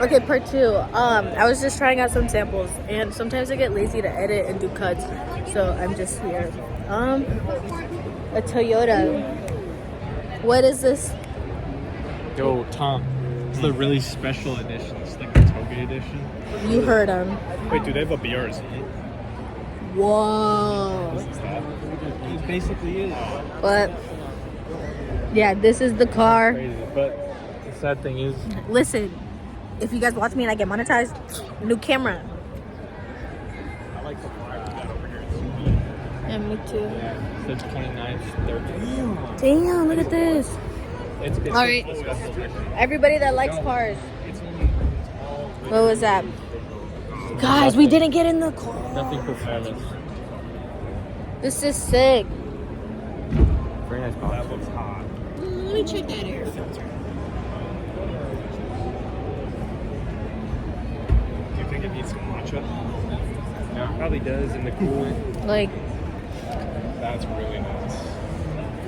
Okay, part 2. I was just trying out some samples, and sometimes I get lazy to edit and do cuts, so I'm just here. A Toyota. What is this? Yo, Tom. It's the really special edition. It's like the Toge edition. You heard him. Wait, do they have a BRZ? Whoa. What is that? It basically is. But yeah, this is the car. Crazy. But the sad thing is, Listen, if you guys watch me and I get monetized, new camera. I like the fire we got over here. Yeah, me too. Yeah, it says 29th, 30th. Damn, look at this. It's All right. a special edition. Everybody that likes cars. It's only What was that? Guys, we didn't get in the car. nothing performance. This is sick. Very nice box. That looks hot. Let me check that air filter. Do you think it needs some matcha? Yeah, it probably does in the coolant. Like, That's really nice.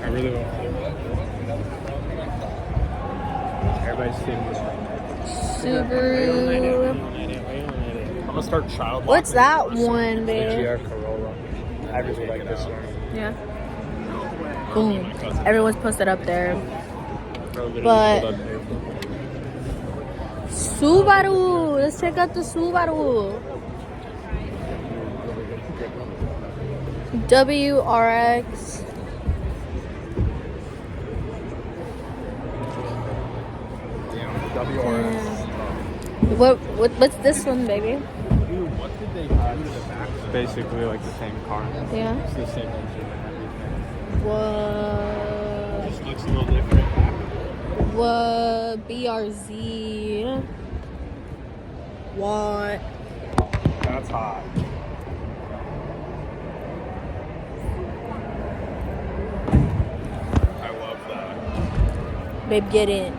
I really want to. Everybody's sitting with Subaru. I'm gonna start child. What's that one, The babe? GR Corolla. I really like this one. Yeah. Boom. Everyone's posted up there. But But Subaru. Let's check out the Subaru. WRX. WRX. What's this one, baby? Dude, what did they do to the back? It's basically like the same car. Yeah. It's the same engine and everything. What? Just looks a little different. What? BRZ. What? That's hot. I love that. Babe, get in.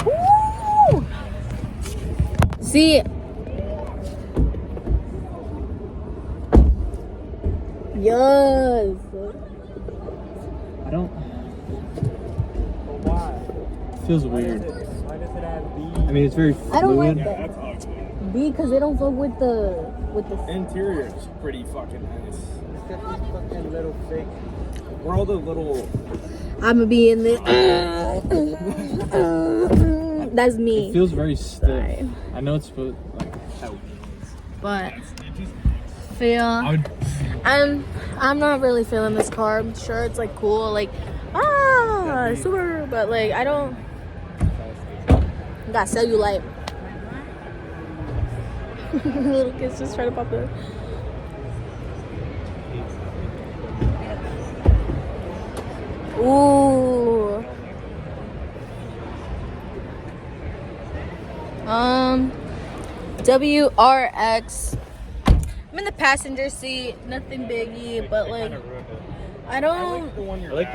Woo! See. Yes. I don't. Why? It feels weird. Why does it have B? I mean, it's very fluid. I don't like Yeah, that. that's ugly. B, because they don't fuck with the Interior is pretty fucking nice. It's got these fucking little fake. Where all the little. I'ma be in there. That's me. It feels very stiff. Sorry. I know it's supposed like how. But feel I'm not really feeling this car. I'm sure it's like cool, like super, but like I don't got cellulite. Little kids just trying to pop in. Ooh. WRX. I'm in the passenger seat. Nothing biggie, but like I don't. I like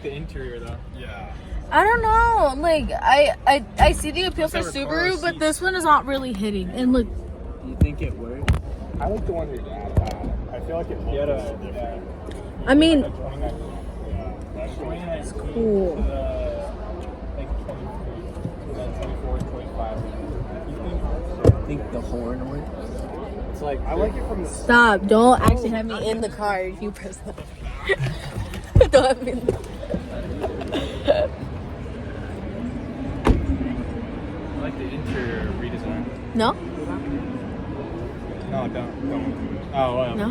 the interior though. Yeah. I don't know. Like I see the appeal for Subaru, but this one is not really hitting. And look, You think it would? I like the one your dad had. I feel like it looks different. I mean, That's 29 is cool. Like 24, 25. I think the horn would. It's like I like it from the. Stop! Don't actually have me in the car if you press that. Don't have me. I like the interior redesign. No. No, don't. Oh, well. No.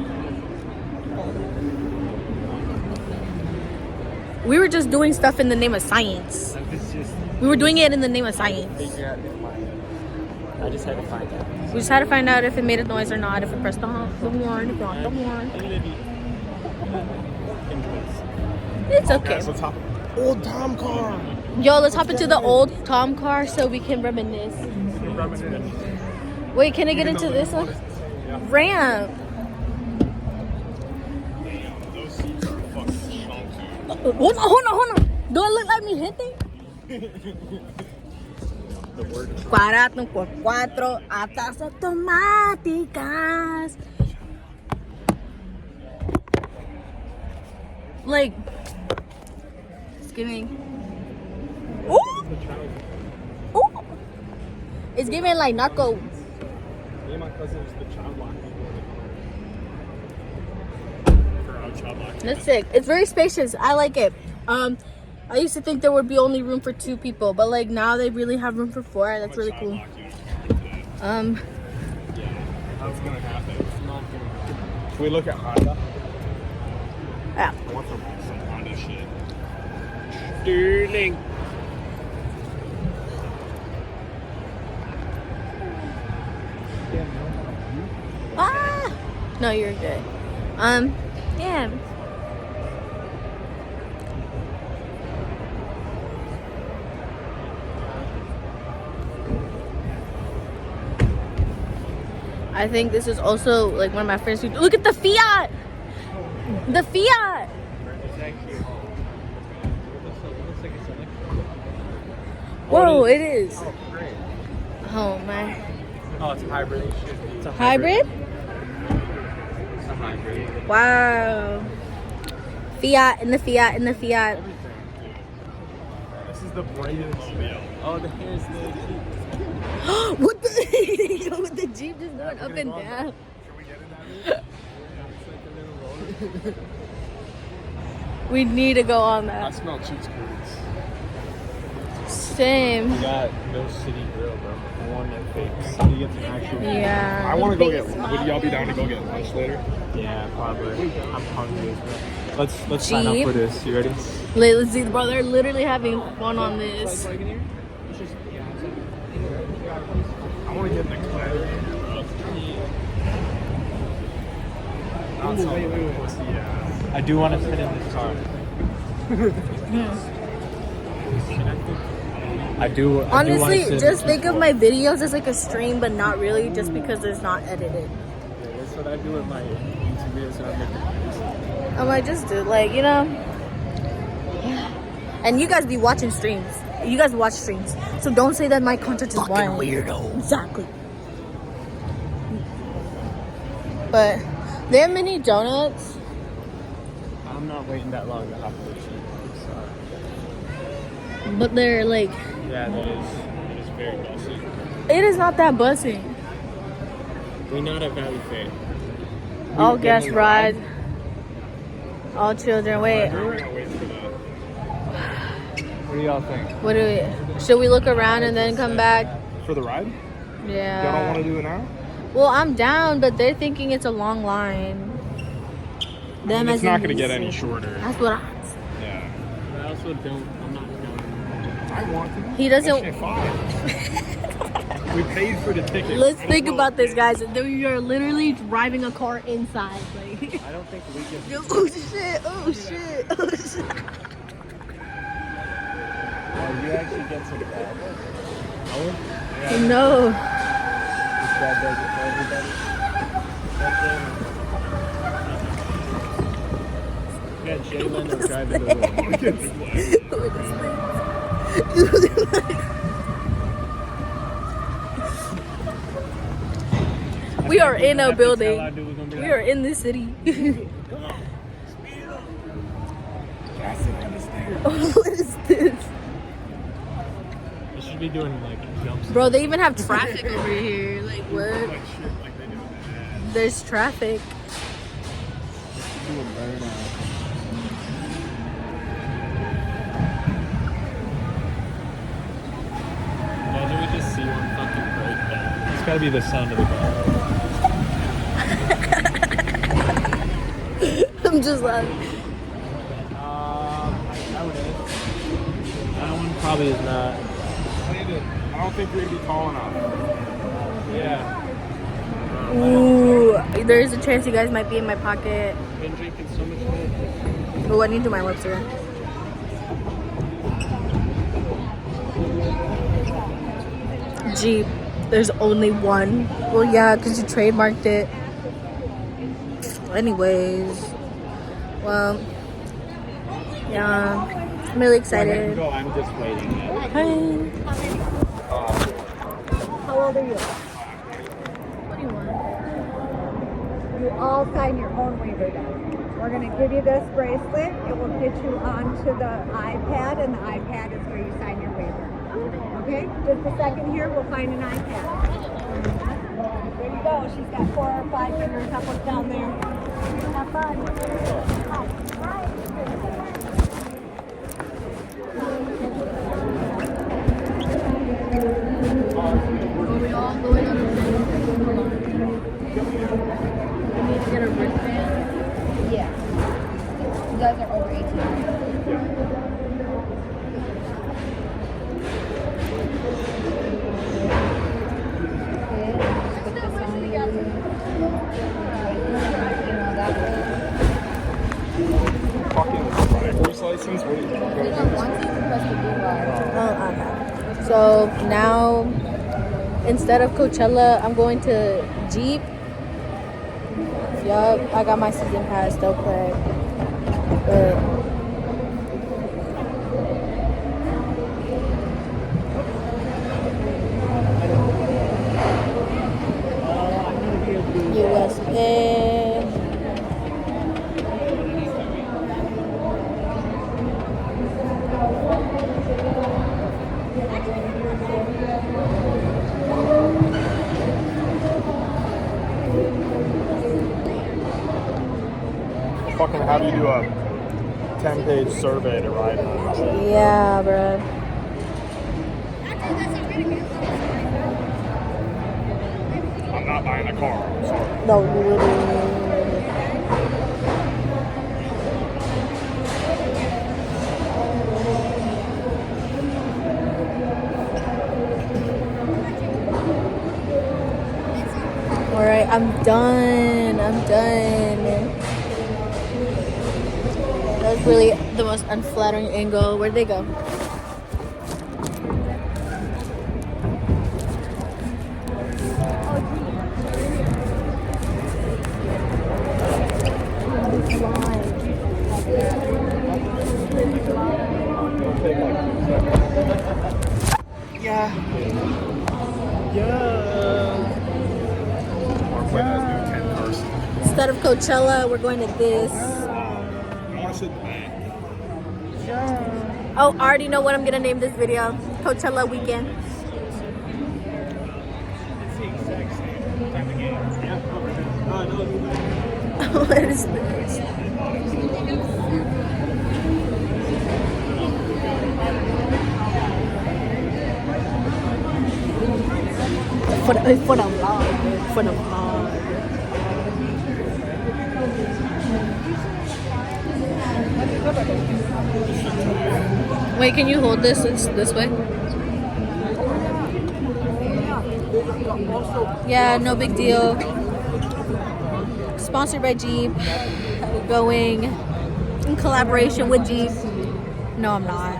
We were just doing stuff in the name of science. It's just We were doing it in the name of science. Figure out if I just had to find out. We just had to find out if it made a noise or not, if it pressed the horn, if not the horn. It's okay. Guys, let's hop. Old Tom car. Yo, let's hop into the old Tom car so we can reminisce. Wait, can I get into this one? Ramp. Those seats are fucking chunky. Hold on. Do I look like me, gente? The word. 4x4, atas automáticas. Like, it's giving the child. Ooh. It's giving like narco. Me and my cousin was the child lock for our child lock. That's sick. It's very spacious. I like it. I used to think there would be only room for 2 people, but like now they really have room for 4. That's really cool. Yeah, that's gonna happen. It's not gonna happen. Can we look at Honda? Yeah. I want some Honda shit. Sterling. Ah! No, you're good. Yeah. I think this is also like one of my friends who look at the Fiat! The Fiat! Whoa, it is. Oh, great. Oh my. Oh, it's a hybrid. It's a Hybrid? It's a hybrid. Wow. Fiat and the Fiat and the Fiat. This is the branded mobile. Oh, the here's the Jeep. What the? The Jeep just going up and down. Can we get in that? It's like a little roller. We need to go on I that. smell cheese curds. Same. We got no city grill, bro. I want that fake. You get some actual. Yeah. I want to go get. Would y'all be down to go get lunch later? Yeah, probably. I'm hungry as well. Let's sign up Jeep. for this. You ready? Let's see, bro. They're literally having fun on this. I want to get in the car. I do want to sit in this car. I do. Honestly, just think of my videos as like a stream, but not really, just because it's not edited. That's what I do with my YouTube videos. I make I might just do like, you know. And you guys be watching streams. You guys watch streams, so don't say that my content is fucking weirdo. Exactly. But they have mini donuts. I'm not waiting that long to hop the cheap. But they're like, Yeah, that is. It is very bossy. it is not that buzzing. We're not at Valley Fair. All guests ride. All children wait. We're gonna wait for that. What do y'all think? What do we? Should we look around and then come back? For the ride? Yeah. Y'all don't want to do it now? Well, I'm down, but they're thinking it's a long line. Them It's as not in gonna get these. any shorter. That's what I. Yeah. But I also don't. I'm not down. I want to. He doesn't. That shit fine. We paid for the ticket. Let's think about this, guys. You're literally driving a car inside. Like, I don't think we can. oh shit! Oh shit! Oh shit! Oh, you actually get some bad. No. This guy does it for everybody. Yeah, Jay Leno driving the We are in a building. We are in this city. What is this? You should be doing like jumps. Bro, they even have traffic over here. Like, what? Like shit, like they do in that. There's traffic. Do a burnout. Imagine we just see one fucking breakdown. It's gotta be the sound of the car. I'm just laughing. That one is. That one probably is not. I don't think we're gonna be tall enough. Yeah. Ooh, there's a chance you guys might be in my pocket. Been drinking so much milk. Oh, I need to do my lips again. Jeep. There's only one. Well, yeah, because you trademarked it. Anyways. Well, yeah. I'm really excited. Go, I'm just waiting. Hi. How old are you? What do you want? You all sign your own waiver down. We're going to give you this bracelet. It will get you onto the iPad, and the iPad is where you sign your waiver. just a second here. We'll find an iPad. There you go. She's got 4 or 5 fingers up and down there. Have fun. Hi. Are we all going on a trip? Hold on. We need to get a wristband. Yeah. You guys are over 18. Fucking driver's license? What are you doing? Once you press the blue bar, Oh, okay. So now, instead of Coachella, I'm going to Jeep. Yup, I got my season pass. They'll play. USA. Fucking have you do a 10-page survey to ride on. Yeah, bro. I'm not buying a car. I'm sorry. No, literally. Alright, I'm done. That was really the most unflattering angle. Where'd they go? Yeah. Or play those new 10 cars. Instead of Coachella, we're going to this. I want to sit in the back. Oh, I already know what I'm gonna name this video. Coachella weekend. It's the exact same time of game. Yeah. What is this? For the vlog. For the vlog. Wait, can you hold this? It's this way. Yeah, no big deal. Sponsored by Jeep. Going in collaboration with Jeep. No, I'm not.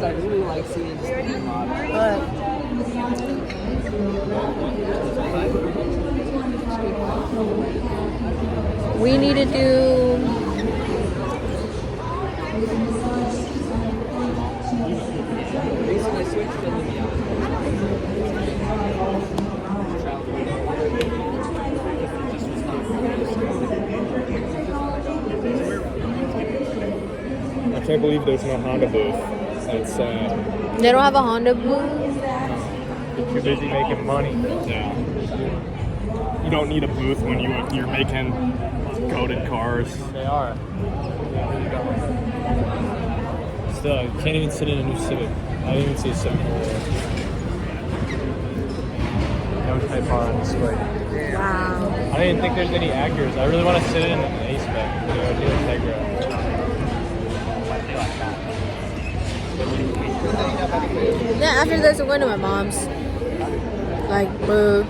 I really like seeing just models. But we need to do Basically switched to the I can't believe there's no Honda booth. It's they don't have a Honda booth. you're busy making money. Yeah. You don't need a booth when you're making goated cars. They are. Still, I can't even sit in a new Civic. I didn't even see a Civic. No Type R on display. Wow. I didn't think there's any Acuras. I really want to sit in an A-Spec. You know, do Integra. Yeah, after this, I'm going to my mom's. Like, boo.